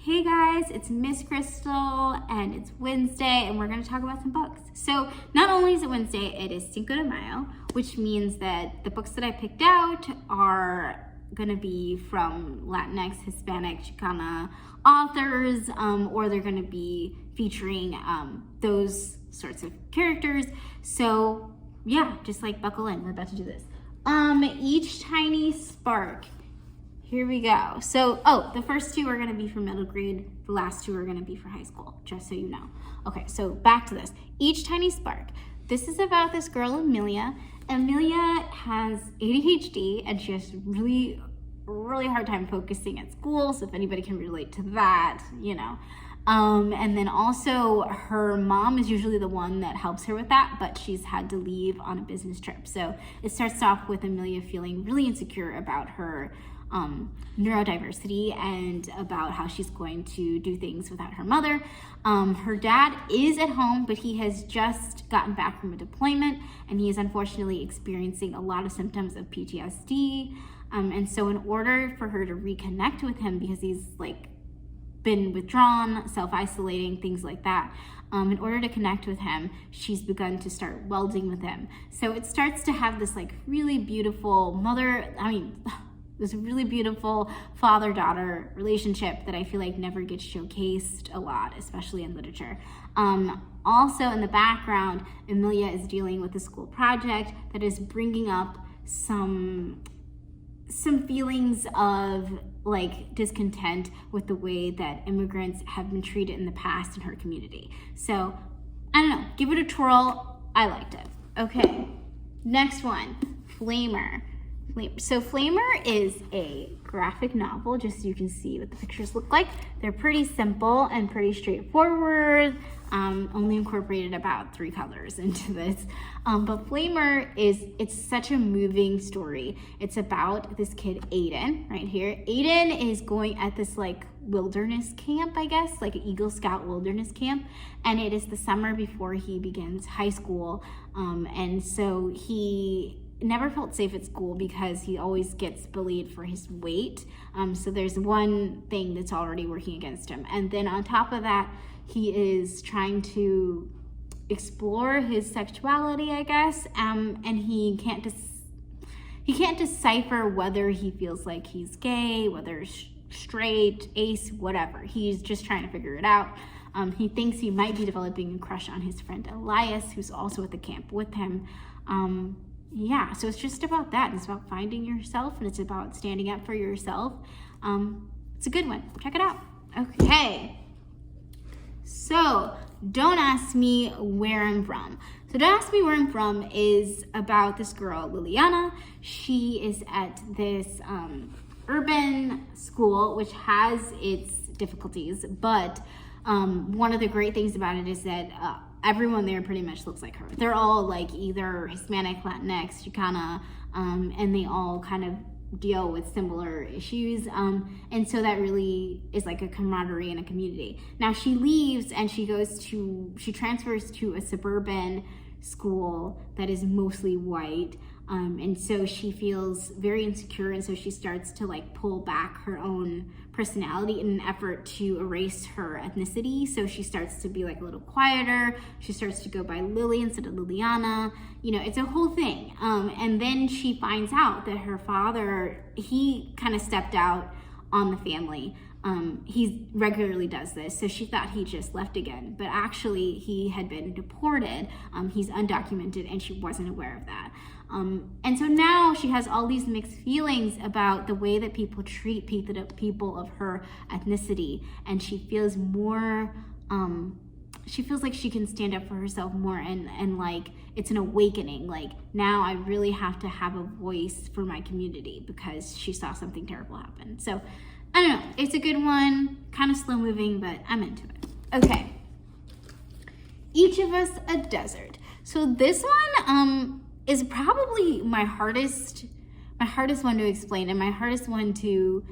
Hey guys, it's Miss Crystal and it's Wednesday and we're going to talk about some books. So not only is it Wednesday, it is Cinco de Mayo, which means that the books that I picked out are going to be from Latinx, Hispanic, Chicana authors, or they're going to be featuring those sorts of characters. So yeah, just like buckle in, we're about to do this. Each tiny spark. Here we go. So, the first two are going to be for middle grade. The last two are going to be for high school, just so you know. Okay, so back to this. Each tiny spark. This is about this girl, Amelia. Amelia has ADHD, and she has really hard time focusing at school. So if anybody can relate to that, you know. And then also her mom is usually the one that helps her with that, but she's had to leave on a business trip. So it starts off with Amelia feeling really insecure about her neurodiversity and about how she's going to do things without her mother. Her dad is at home, but he has just gotten back from a deployment and he is unfortunately experiencing a lot of symptoms of PTSD. And so in order for her to reconnect with him, because he's been withdrawn, self-isolating, things like that, in order to connect with him, she's begun to start welding with him. So it starts to have this really beautiful this really beautiful father-daughter relationship that I feel like never gets showcased a lot, especially in literature. Also in the background, Amelia is dealing with a school project that is bringing up some feelings of discontent with the way that immigrants have been treated in the past in her community. So, I don't know, give it a twirl. I liked it. Okay, next one, Flamer. So Flamer is a graphic novel, just so you can see what the pictures look like. They're pretty simple and pretty straightforward. Only incorporated about 3 colors into this. But Flamer it's such a moving story. It's about this kid, Aiden, right here. Aiden is going at this wilderness camp, I guess, an Eagle Scout wilderness camp. And it is the summer before he begins high school. And so he never felt safe at school because he always gets bullied for his weight. So there's one thing that's already working against him. And then on top of that, he is trying to explore his sexuality, I guess, and he can't decipher whether he feels like he's gay, whether straight, ace, whatever. He's just trying to figure it out. He thinks he might be developing a crush on his friend Elias, who's also at the camp with him. Yeah, so it's just about that. It's about finding yourself, and it's about standing up for yourself. It's a good one. Check it out. Okay. So, Don't Ask Me Where I'm From. So, Don't Ask Me Where I'm From is about this girl, Liliana. She is at this urban school, which has its difficulties, but one of the great things about it is that everyone there pretty much looks like her. They're all either Hispanic, Latinx, Chicana, and they all kind of deal with similar issues. And so that really is a camaraderie in a community. Now she leaves and she transfers to a suburban school that is mostly white. And so she feels very insecure, and so she starts to pull back her own personality in an effort to erase her ethnicity. So she starts to be a little quieter. She starts to go by Lily instead of Liliana. It's a whole thing. And then she finds out that her father, he kind of stepped out on the family. He regularly does this, so she thought he just left again, but actually he had been deported. He's undocumented, and she wasn't aware of that. And so now she has all these mixed feelings about the way that people treat people of her ethnicity, and she feels more, she feels like she can stand up for herself more, and it's an awakening. Now I really have to have a voice for my community because she saw something terrible happen. So I don't know, it's a good one, kind of slow moving, but I'm into it. Okay, Each of Us a Desert. So this one is probably my hardest one to explain and my hardest one to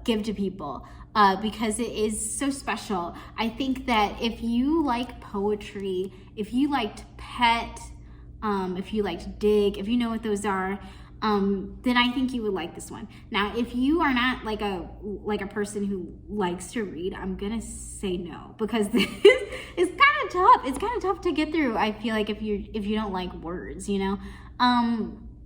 give to people because it is so special. I think that if you like poetry, if you liked Pet, if you liked Dig, if you know what those are, then I think you would like this one. Now, if you are not like a person who likes to read, I'm gonna say no, because this is kind of tough. It's kind of tough to get through, I feel like, if you don't like words, you know.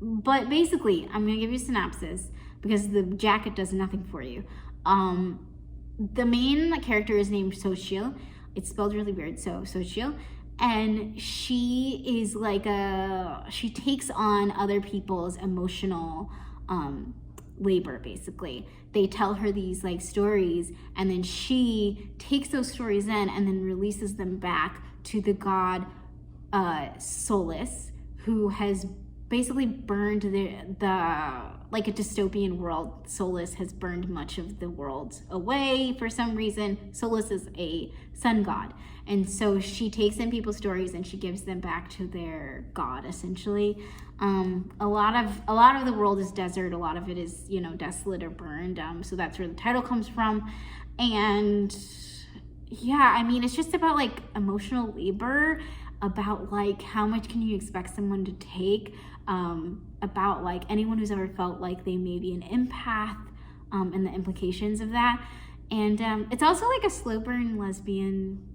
But basically, I'm gonna give you a synopsis because the jacket does nothing for you. The main character is named Soshio. It's spelled really weird, so Soshio. And she is like she takes on other people's emotional labor, basically. They tell her these like stories, and then she takes those stories in and then releases them back to the god Solus, who has basically burned the like a dystopian world. Solus has burned much of the world away for some reason. Solus is a sun god, and so she takes in people's stories and she gives them back to their god, essentially. A lot of the world is desert. A lot of it is, you know, desolate or burned. So that's where the title comes from. And yeah, I mean, it's just about like emotional labor, about like how much can you expect someone to take, about like anyone who's ever felt like they may be an empath, and the implications of that. And it's also like a slow burn lesbian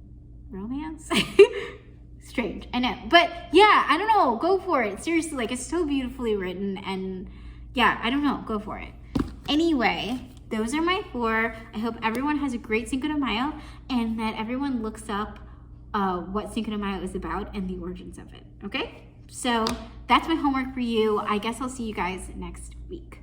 romance. Strange, I know, but yeah, I don't know, go for it. Seriously, like, it's so beautifully written, and yeah, I don't know, go for it. Anyway, those are my 4. I hope everyone has a great Cinco de Mayo, and that everyone looks up what Cinco de Mayo is about and the origins of it, okay? So that's my homework for you. I guess I'll see you guys next week.